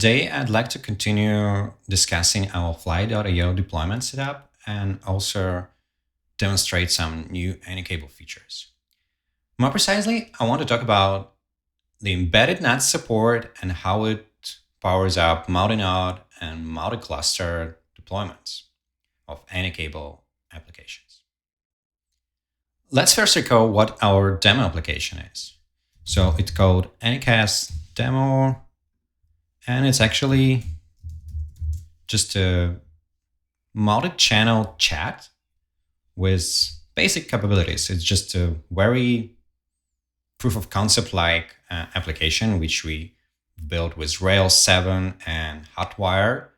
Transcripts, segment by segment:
Today, I'd like to continue discussing our fly.io deployment setup and also demonstrate some new AnyCable features. More precisely, I want to talk about the embedded NATS support and how it powers up multi-node and multi-cluster deployments of AnyCable applications. Let's first recall what our demo application is. So it's called Anycast demo, and it's actually just a multi-channel chat with basic capabilities. It's just a very proof of concept like application, which we built with Rails 7 and Hotwire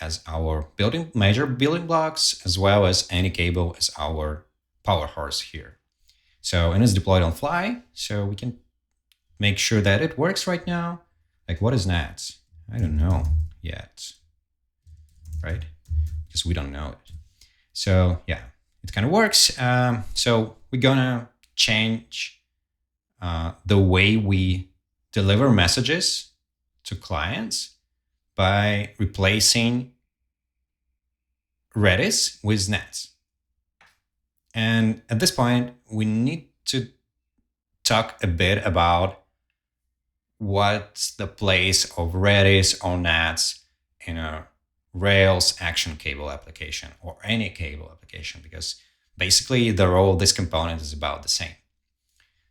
as our major building blocks, as well as AnyCable as our power horse here. So, and it's deployed on fly, so we can make sure that it works right now. Like, what is NATS? I don't know yet, right? Because we don't know it. So yeah, it kind of works. So we're gonna change the way we deliver messages to clients by replacing Redis with NATS. And at this point, we need to talk a bit about what's the place of Redis or NATS in a Rails action cable application or any cable application, because basically the role of this component is about the same.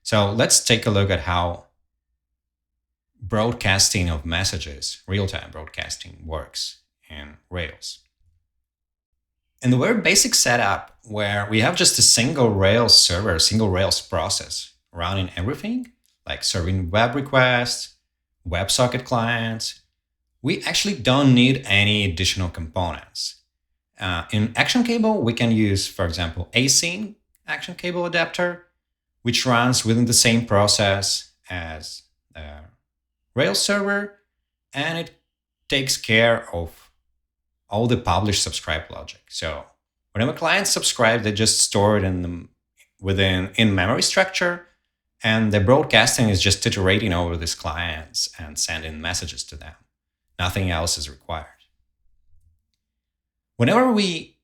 So let's take a look at how broadcasting of messages, real-time broadcasting, works in Rails. In the very basic setup where we have just a single Rails server, a single Rails process running everything, like serving web requests, WebSocket clients, we actually don't need any additional components. In Action Cable, we can use, for example, async Action Cable adapter, which runs within the same process as the Rails server, and it takes care of all the publish subscribe logic. So whenever clients subscribe, they just store it within in-memory structure, and the broadcasting is just iterating over these clients and sending messages to them. Nothing else is required. Whenever we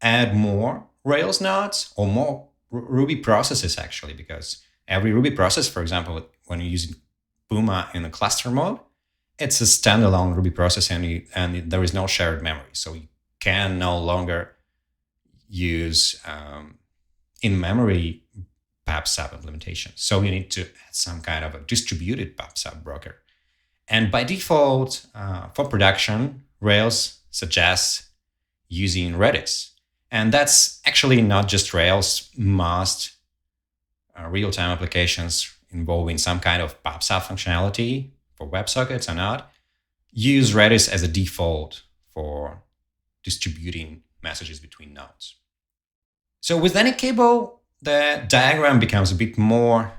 add more Rails nodes or more Ruby processes, actually, because every Ruby process, for example, when you're using Puma in the cluster mode, it's a standalone Ruby process and there is no shared memory. So you can no longer use in-memory PubSub implementation. So you need to add some kind of a distributed PubSub broker. And by default, for production, Rails suggests using Redis. And that's actually not just Rails. Most real-time applications involving some kind of PubSub functionality for WebSockets or not use Redis as a default for distributing messages between nodes. So with AnyCable, the diagram becomes a bit more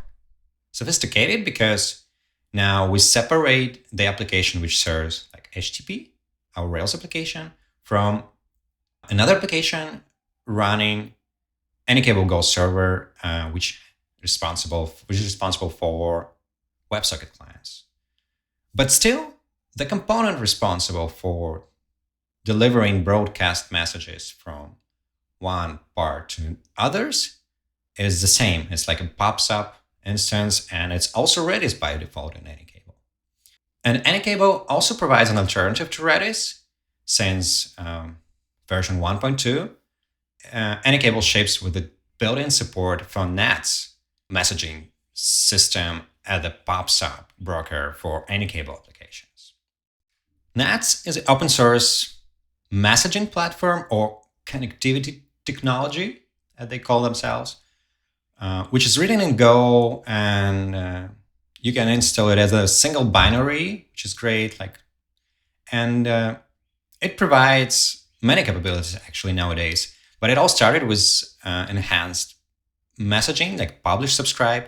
sophisticated because now we separate the application which serves like HTTP, our Rails application, from another application running AnyCable-Go server, which is responsible for WebSocket clients. But still, the component responsible for delivering broadcast messages from one part to others is the same. It's like a PubSub instance, and it's also Redis by default in AnyCable. And AnyCable also provides an alternative to Redis since version 1.2. AnyCable ships with the built-in support for NATS messaging system as the PubSub broker for AnyCable applications. NATS is an open source messaging platform or connectivity technology, as they call themselves, which is written in Go, and you can install it as a single binary, which is great. And it provides many capabilities actually nowadays. But it all started with enhanced messaging, like publish, subscribe,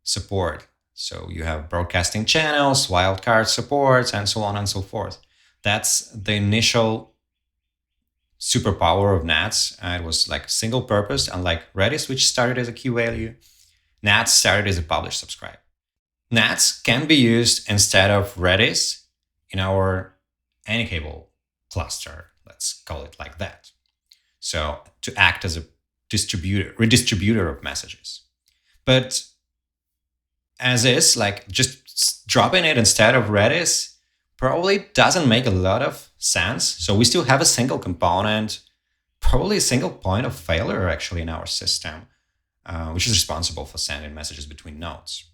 support. So you have broadcasting channels, wildcard supports, and so on and so forth. That's the initial superpower of NATS. It was like single purpose, unlike Redis, which started as a key value. NATS started as a publish subscribe. NATS can be used instead of Redis in our AnyCable cluster, let's call it like that. So to act as a redistributor of messages. But as is, like just dropping it instead of Redis probably doesn't make a lot of sense. So we still have a single component, probably a single point of failure actually in our system, which is responsible for sending messages between nodes.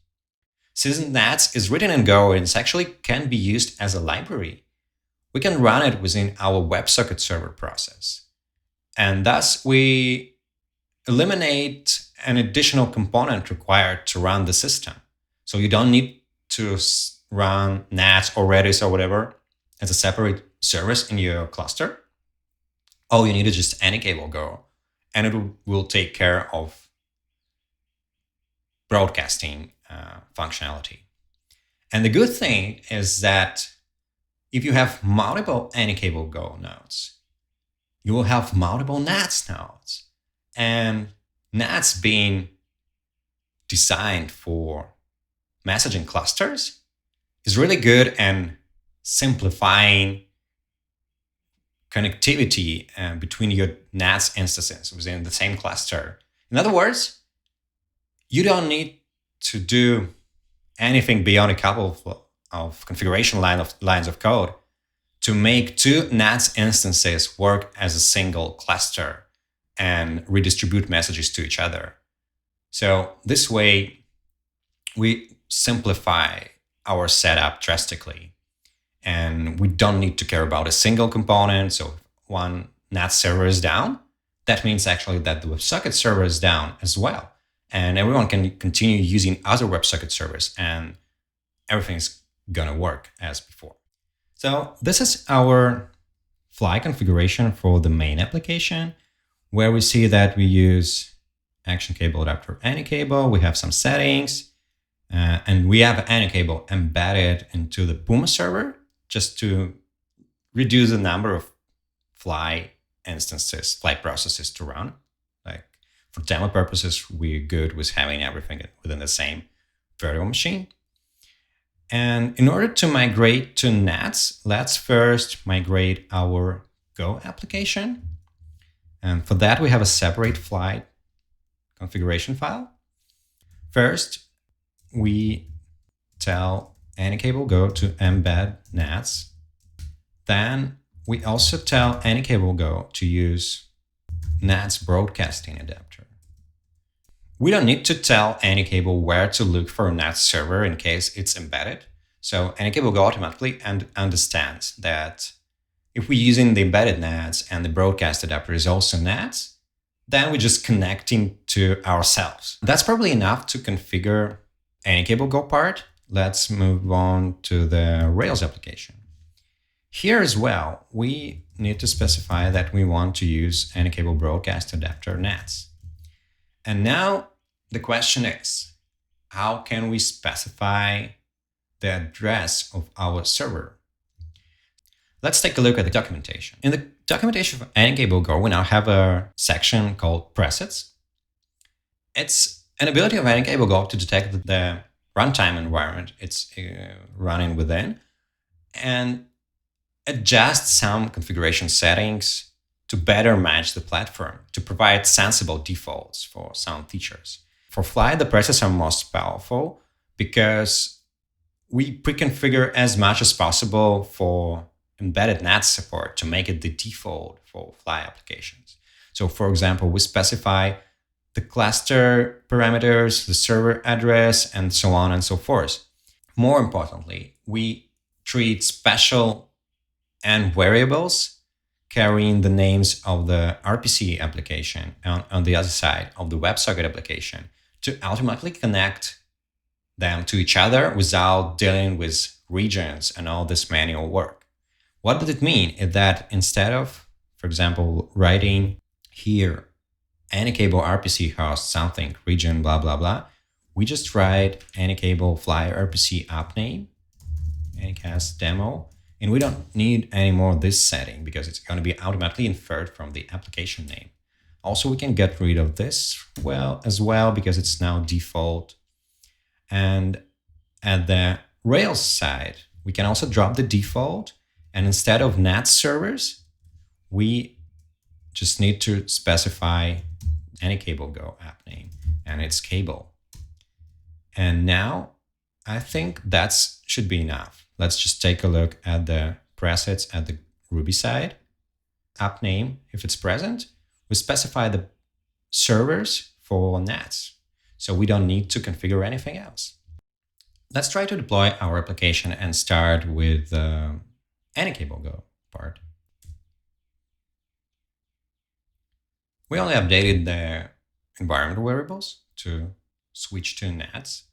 Since NATS is written in Go and it actually can be used as a library, we can run it within our WebSocket server process. And thus we eliminate an additional component required to run the system. So you don't need to run NATS or Redis or whatever as a separate service in your cluster. All you need is just AnyCable-Go, and it will take care of broadcasting functionality. And the good thing is that if you have multiple AnyCable-Go nodes, you will have multiple NATS nodes. And NATS being designed for messaging clusters is really good and simplifying connectivity between your NATS instances within the same cluster. In other words, you don't need to do anything beyond a couple of configuration lines of code to make two NATS instances work as a single cluster and redistribute messages to each other. So this way, we simplify our setup drastically. And we don't need to care about a single component. So if one NATS server is down, that means actually that the WebSocket server is down as well. And everyone can continue using other WebSocket servers and everything's gonna work as before. So this is our Fly configuration for the main application, where we see that we use action cable adapter AnyCable. We have some settings, and we have AnyCable embedded into the Puma server just to reduce the number of Fly instances, Fly processes to run. Like for demo purposes, we're good with having everything within the same virtual machine. And in order to migrate to NATS, let's first migrate our Go application. And for that, we have a separate Fly configuration file. First, we tell AnyCable-Go to embed NATS. Then we also tell AnyCable-Go to use NATS broadcasting adapter. We don't need to tell AnyCable where to look for a NATS server in case it's embedded. So AnyCable-Go automatically understands that if we're using the embedded NATS and the broadcast adapter is also NATS, then we're just connecting to ourselves. That's probably enough to configure AnyCable-Go part. Let's move on to the Rails application. Here as well, we need to specify that we want to use AnyCable broadcast adapter NATS. And now the question is, how can we specify the address of our server? Let's take a look at the documentation. In the documentation for AnyCable-Go, we now have a section called presets. It's an ability of AnyCable-Go to detect the runtime environment it's running within and adjust some configuration settings to better match the platform, to provide sensible defaults for some features. For Fly, the presets are most powerful because we pre-configure as much as possible for embedded NATS support to make it the default for Fly applications. So for example, we specify the cluster parameters, the server address, and so on and so forth. More importantly, we treat special and variables carrying the names of the RPC application on the other side of the WebSocket application to automatically connect them to each other without dealing with regions and all this manual work. What does it mean? Is that instead of, for example, writing here AnyCable RPC host something region blah blah blah, we just write AnyCable Fly RPC app name, Anycast demo, and we don't need anymore this setting because it's going to be automatically inferred from the application name. Also, we can get rid of this as well because it's now default. And at the Rails side, we can also drop the default, and instead of NATS servers, we just need to specify AnyCable-Go app name and its cable. And now I think that should be enough. Let's just take a look at the presets at the Ruby side. App name, if it's present, we specify the servers for NATS. So we don't need to configure anything else. Let's try to deploy our application and start with the AnyCable-Go part. We only updated the environment variables to switch to NATS.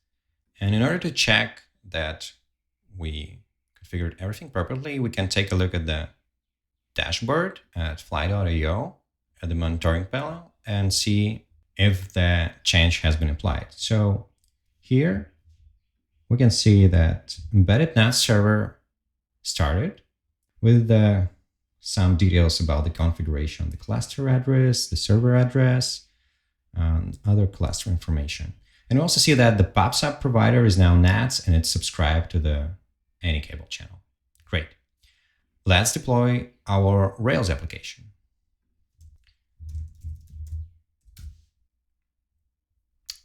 And in order to check that we configured everything properly, we can take a look at the dashboard at fly.io at the monitoring panel and see if the change has been applied. So here we can see that embedded NAS server started with some details about the configuration, the cluster address, the server address, and other cluster information. And we also see that the PubSub provider is now NATS and it's subscribed to the AnyCable channel. Great. Let's deploy our Rails application.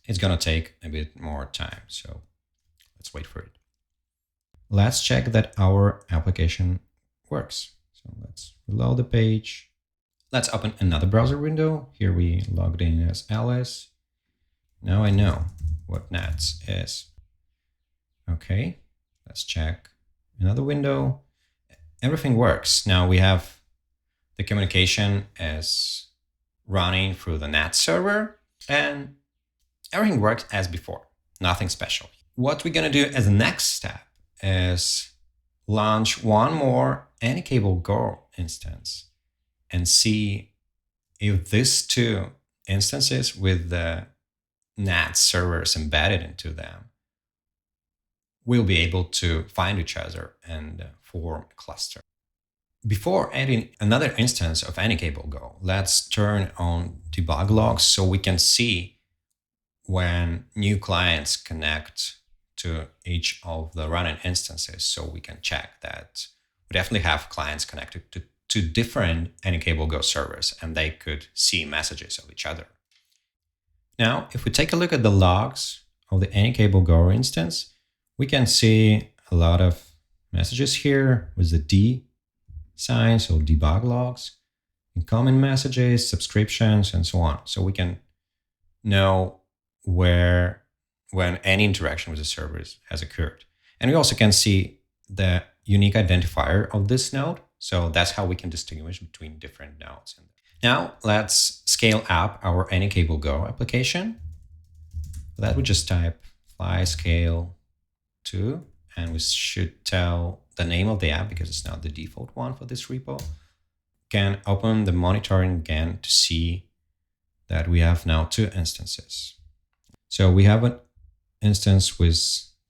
It's going to take a bit more time, so let's wait for it. Let's check that our application works. So let's reload the page. Let's open another browser window. Here we logged in as Alice. Now I know what NATS is. Okay, let's check another window. Everything works. Now we have the communication as running through the NATS server, and everything works as before. Nothing special. What we're going to do as a next step is launch one more AnyCable-Go instance and see if these two instances with the NATS servers embedded into them will be able to find each other and form a cluster. Before adding another instance of AnyCable-Go, let's turn on debug logs so we can see when new clients connect to each of the running instances, so we can check that we definitely have clients connected to two different AnyCable-Go servers and they could see messages of each other. Now, if we take a look at the logs of the AnyCable-Go instance, we can see a lot of messages here with the D sign, so debug logs, incoming messages, subscriptions, and so on. So we can know when any interaction with the servers has occurred. And we also can see the unique identifier of this node. So that's how we can distinguish between different nodes. Now let's scale up our AnyCable-Go application. For that we just type fly scale 2, and we should tell the name of the app because it's not the default one for this repo. Can open the monitoring again to see that we have now two instances. So we have an instance with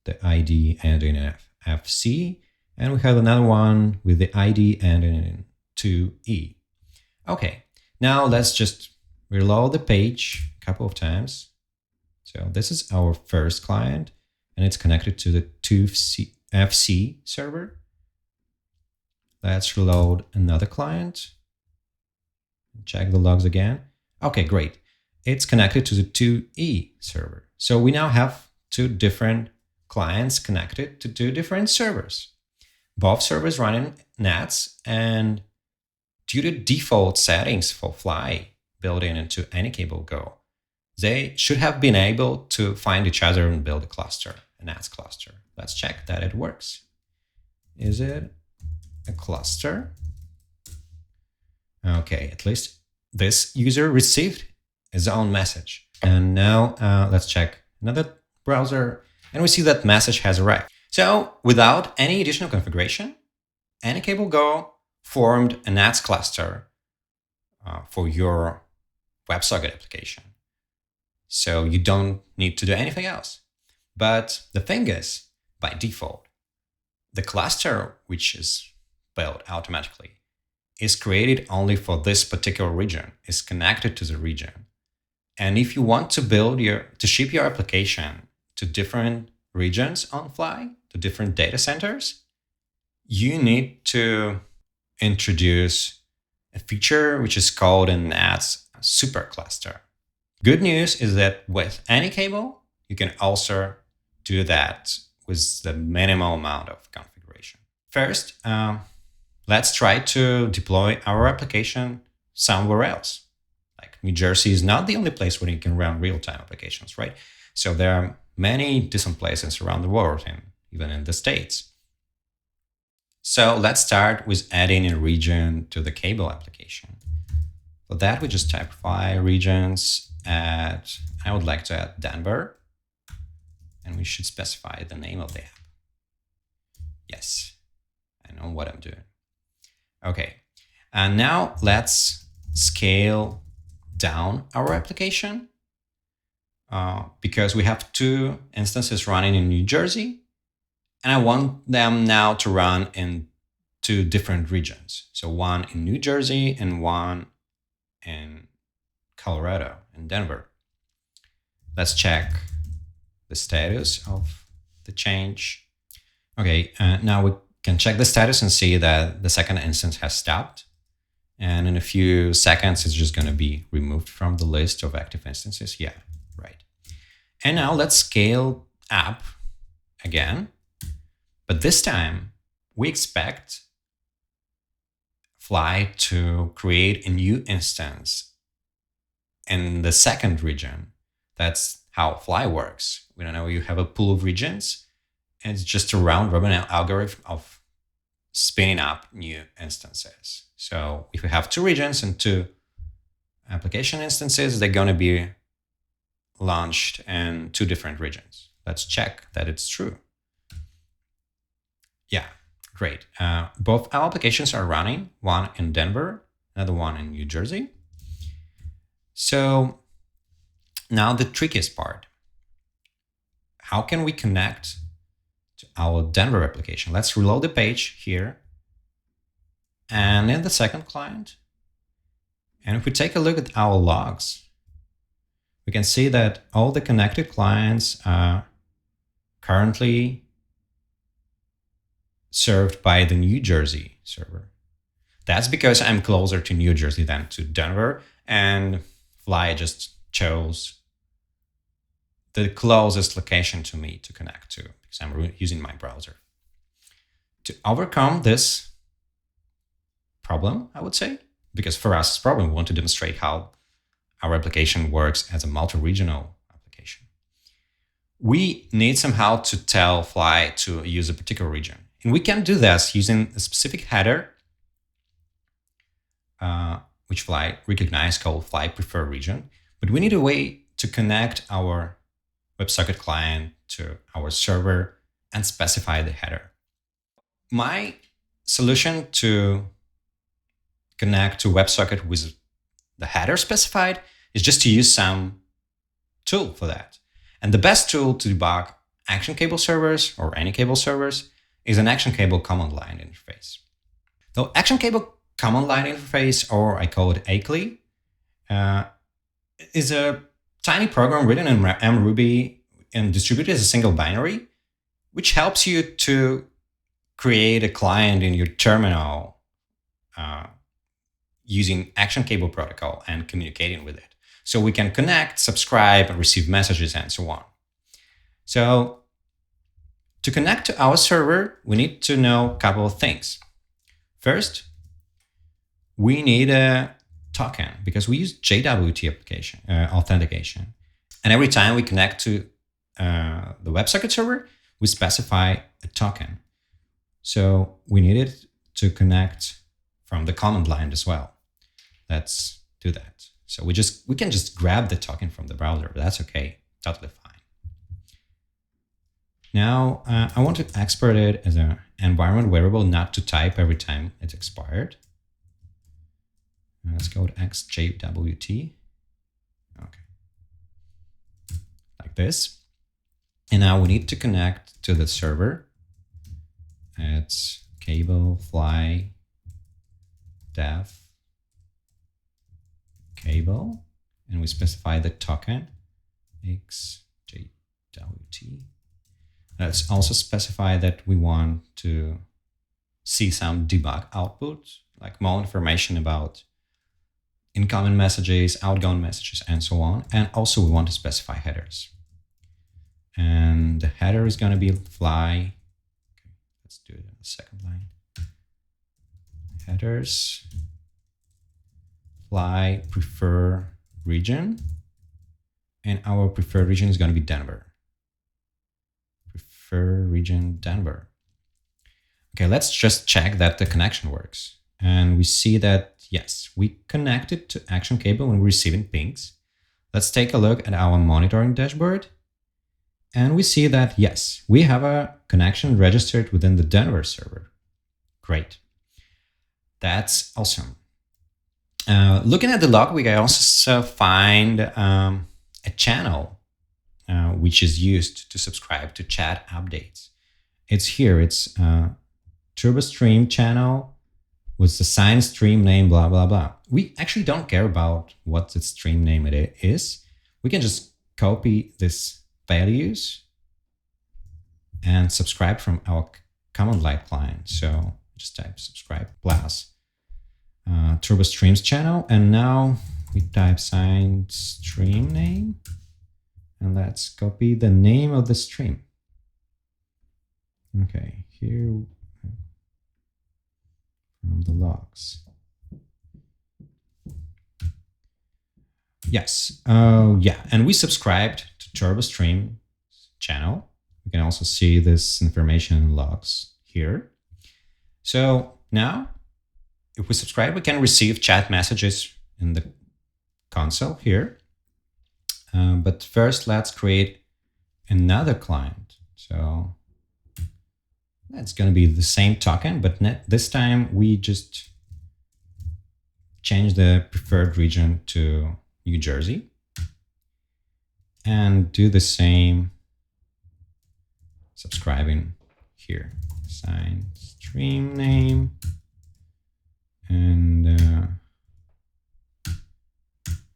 the ID ending in FC, and we have another one with the ID ending in 2E. Okay, now let's just reload the page a couple of times. So this is our first client, and it's connected to the 2FC server. Let's reload another client. Check the logs again. Okay, great. It's connected to the 2E server. So we now have two different clients connected to two different servers. Both servers running NATS, and due to default settings for Fly built into AnyCable-Go, they should have been able to find each other and build a cluster, a NATS cluster. Let's check that it works. Is it a cluster? Okay, at least this user received his own message. And now let's check another browser, and we see that message has arrived. So without any additional configuration, AnyCable-Go formed a NATS cluster for your WebSocket application. So you don't need to do anything else. But the thing is, by default, the cluster, which is built automatically, is created only for this particular region, is connected to the region. And if you want to ship your application to different regions on Fly, to different data centers, you need to introduce a feature which is called a NATS supercluster. Good news is that with AnyCable, you can also do that with the minimal amount of configuration. First, let's try to deploy our application somewhere else. Like New Jersey is not the only place where you can run real-time applications, right? So there are many different places around the world and even in the States. So let's start with adding a region to the cable application. For that, we just type file regions at, I would like to add Denver, and we should specify the name of the app. Yes, I know what I'm doing. Okay, and now let's scale down our application because we have two instances running in New Jersey, and I want them now to run in two different regions. So one in New Jersey and one in Colorado, in Denver. Let's check the status of the change. Okay, now we can check the status and see that the second instance has stopped. And in a few seconds, it's just going to be removed from the list of active instances. Yeah, right. And now let's scale up again. But this time, we expect Fly to create a new instance in the second region. That's how Fly works. We don't know, you have a pool of regions, and it's just a round robin algorithm of spinning up new instances. So if we have two regions and two application instances, they're going to be launched in two different regions. Let's check that it's true. Yeah, great. Both our applications are running, one in Denver, another one in New Jersey. So now the trickiest part. How can we connect to our Denver application? Let's reload the page here. And in the second client, and if we take a look at our logs, we can see that all the connected clients are currently served by the New Jersey server. That's because I'm closer to New Jersey than to Denver, and Fly just chose the closest location to me to connect to because I'm using my browser. To overcome this problem, I would say, because for us, it's problem, we want to demonstrate how our application works as a multi-regional application. We need somehow to tell Fly to use a particular region. And we can do this using a specific header, which Fly recognizes called Fly Prefer Region. But we need a way to connect our WebSocket client to our server and specify the header. My solution to connect to WebSocket with the header specified is just to use some tool for that. And the best tool to debug ActionCable servers or AnyCable servers is an ActionCable command line interface. So ActionCable command line interface, or I call it acli, is a tiny program written in mruby and distributed as a single binary, which helps you to create a client in your terminal using ActionCable protocol and communicating with it. So we can connect, subscribe, and receive messages, and so on. So to connect to our server, we need to know a couple of things. First, we need a token because we use JWT application authentication. And every time we connect to the WebSocket server, we specify a token. So we need it to connect from the command line as well. Let's do that. So we can just grab the token from the browser, but that's okay, totally fine. Now I want to export it as an environment variable, not to type every time it's expired. Let's go to xjwt. Okay, like this. And now we need to connect to the server. It's cable.fly.dev cable, and we specify the token xjwt. Let's also specify that we want to see some debug output, like more information about incoming messages, outgoing messages, and so on. And also we want to specify headers. And the header is going to be fly. Okay, let's do it in the second line. Headers, fly, prefer region. And our preferred region is going to be Denver. Prefer region Denver. Okay, let's just check that the connection works. And we see that, yes, we connected to Action Cable when we're receiving pings. Let's take a look at our monitoring dashboard. And we see that, yes, we have a connection registered within the Denver server. Great. That's awesome. Looking at the log, we can also find a channel which is used to subscribe to chat updates. It's here. It's TurboStream channel with the assigned stream name, blah, blah, blah. We actually don't care about what the stream name it is. We can just copy this values and subscribe from our command line client. So just type subscribe plus TurboStream's channel. And now we type signed stream name. And let's copy the name of the stream. Okay, here from the logs. Yes, yeah, and we subscribed to TurboStream channel. We can also see this information in logs here. So now, if we subscribe, we can receive chat messages in the console here. But first, let's create another client. So that's going to be the same token, but this time we just change the preferred region to New Jersey and do the same subscribing here. Assign stream name and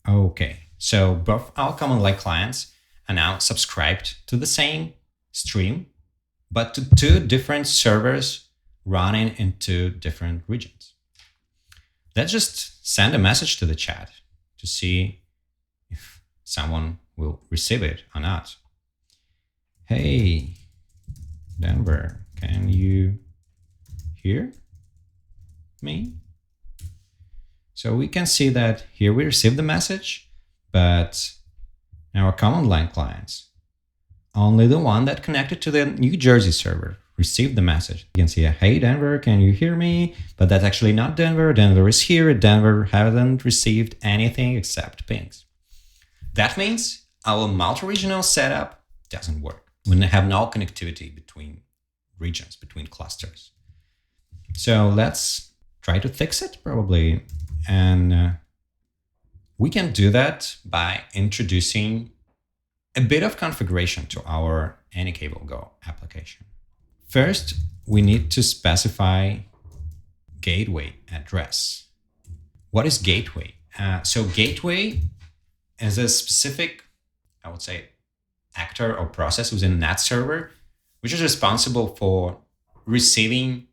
okay. So both our command line clients are now subscribed to the same stream, but to two different servers running in two different regions. Let's just send a message to the chat to see if someone will receive it or not. Hey, Denver, can you hear me? So we can see that here we received the message, but our command line clients, only the one that connected to the New Jersey server received the message. You can see, hey, Denver, can you hear me? But that's actually not Denver. Denver is here. Denver hasn't received anything except pings. That means our multi-regional setup doesn't work. We have no connectivity between regions, between clusters. So let's try to fix it probably. And we can do that by introducing a bit of configuration to our AnyCable-Go application. First, we need to specify gateway address. What is gateway? So gateway is a specific, I would say, actor or process within a NATS server, which is responsible for receiving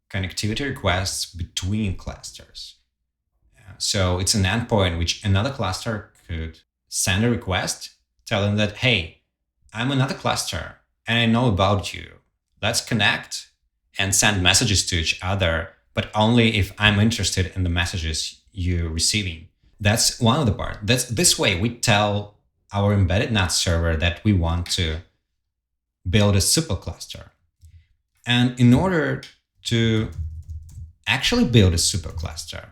connectivity requests between clusters. So it's an endpoint which another cluster could send a request telling that, hey, I'm another cluster and I know about you. Let's connect and send messages to each other, but only if I'm interested in the messages you're receiving. That's one of the parts. That's this way we tell our embedded NATS server that we want to build a supercluster. And in order to actually build a supercluster,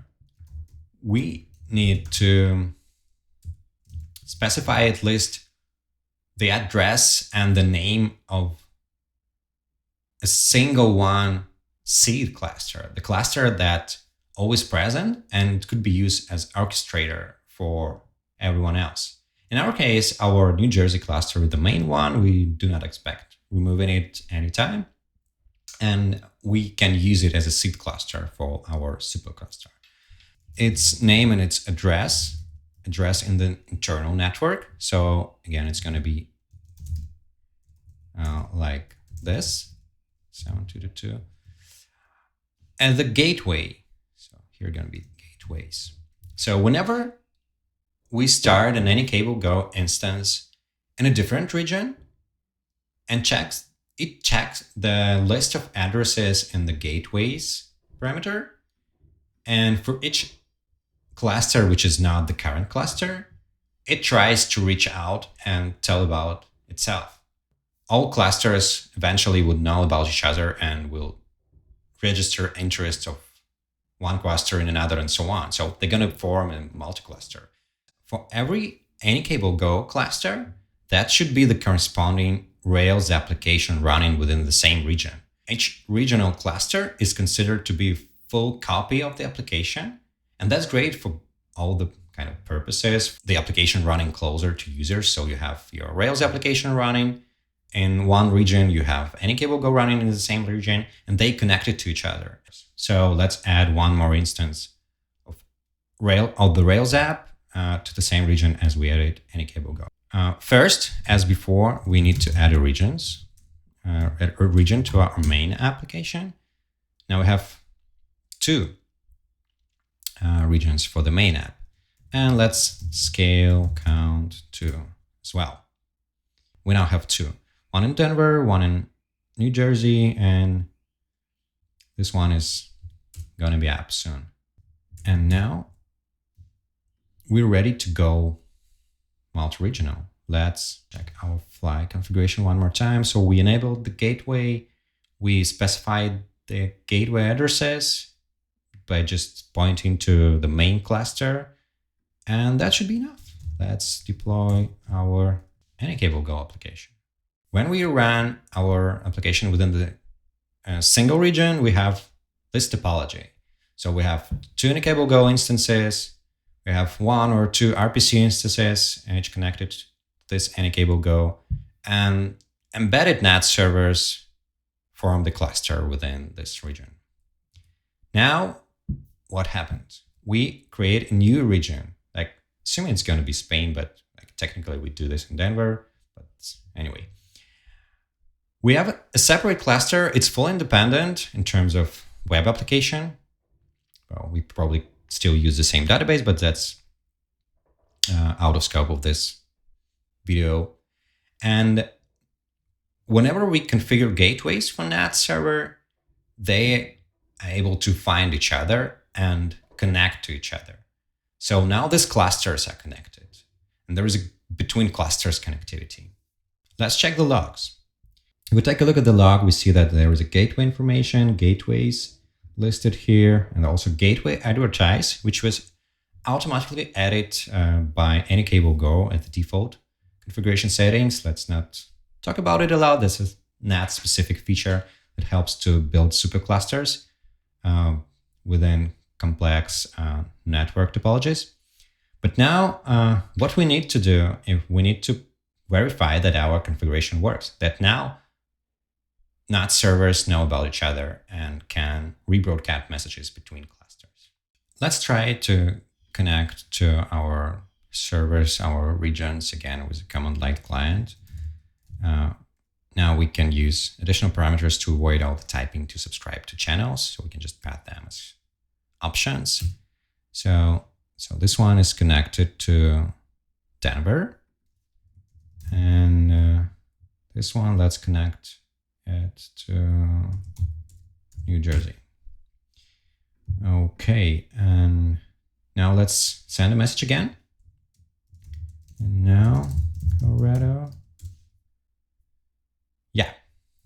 we need to specify at least the address and the name of a single one seed cluster, the cluster that always present and could be used as orchestrator for everyone else. In our case, our New Jersey cluster is the main one. We do not expect removing it anytime. And we can use it as a seed cluster for our supercluster. Its name and its address in the internal network. So again, it's going to be like this, 722. and the gateway. So here are going to be gateways. So whenever we start an AnyCable-Go instance in a different region and it checks the list of addresses in the gateways parameter. And for each cluster, which is not the current cluster, it tries to reach out and tell about itself. All clusters eventually would know about each other and will register interest of one cluster in another and so on. So they're going to form a multi-cluster. For every AnyCable-Go cluster, that should be the corresponding Rails application running within the same region. Each regional cluster is considered to be a full copy of the application, and that's great for all the kind of purposes. The application running closer to users, so you have your Rails application running in one region, you have AnyCable-Go running in the same region, and they connected to each other. So let's add one more instance of the Rails app to the same region as we added AnyCable-Go. First, as before, we need to add a region to our main application. Now we have two regions for the main app. And let's scale count 2 as well. We now have two. One in Denver, one in New Jersey, and this one is going to be up soon. And now we're ready to go multi-regional. Let's check our fly configuration one more time. So we enabled the gateway. We specified the gateway addresses by just pointing to the main cluster. And that should be enough. Let's deploy our AnyCable-Go application. When we run our application within the single region, we have this topology. So we have two AnyCable-Go instances. We have one or two RPC instances, each connected to this AnyCable-Go, and embedded NATS servers form the cluster within this region. Now, what happens? We create a new region, like assuming it's going to be Spain, but like technically we do this in Denver. But anyway, we have a separate cluster. It's fully independent in terms of web application. Well, we probably still use the same database, but that's out of scope of this video. And whenever we configure gateways for NATS server, they are able to find each other and connect to each other. So now these clusters are connected, and there is a between clusters connectivity. Let's check the logs. If we take a look at the log, we see that there is a gateway information, gateways listed here, and also gateway advertise, which was automatically added by AnyCable-Go at the default configuration settings. Let's not talk about it aloud. This is a NATS specific feature that helps to build superclusters within complex network topologies. But now what we need to do is we need to verify that our configuration works, that now NATS servers know about each other and can rebroadcast messages between clusters. Let's try to connect to our servers, our regions, again, with a command line client. Now we can use additional parameters to avoid all the typing to subscribe to channels. So we can just path them as options. So this one is connected to Denver. And this one, let's connect it to New Jersey. Okay, and now let's send a message again. And now, Colorado. Yeah,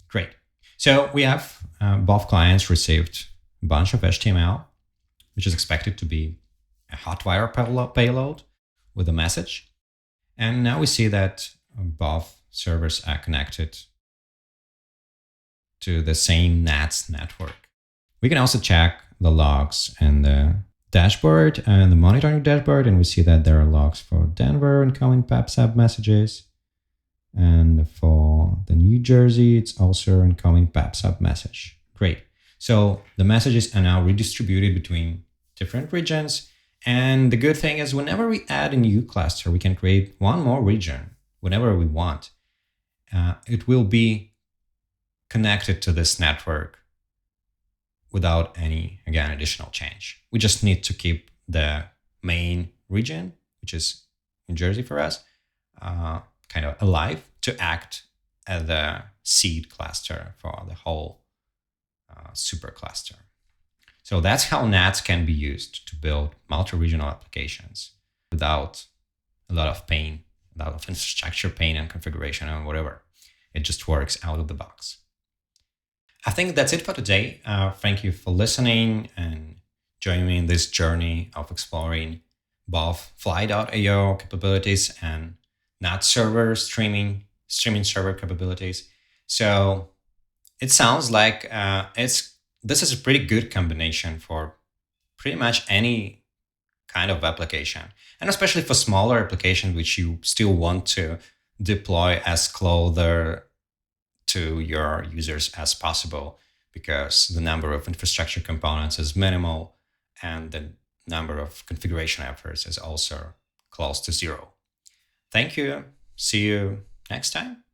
great. So we have both clients received a bunch of HTML, which is expected to be a hotwire payload with a message. And now we see that both servers are connected to the same NATS network. We can also check the logs in the dashboard and the monitoring dashboard, and we see that there are logs for Denver incoming PAPSAP messages. And for the New Jersey, it's also incoming PAPSAP message. Great. So the messages are now redistributed between different regions. And the good thing is whenever we add a new cluster, we can create one more region whenever we want. It will be connected to this network without any, again, additional change. We just need to keep the main region, which is New Jersey for us, kind of alive to act as the seed cluster for the whole supercluster. So that's how NATS can be used to build multi-regional applications without a lot of pain, a lot of infrastructure pain and configuration and whatever. It just works out of the box. I think that's it for today. Thank you for listening and joining me in this journey of exploring both fly.io capabilities and NATS server streaming server capabilities. So it sounds like this is a pretty good combination for pretty much any kind of application, and especially for smaller applications which you still want to deploy as closer to your users as possible, because the number of infrastructure components is minimal and the number of configuration efforts is also close to zero. Thank you. See you next time.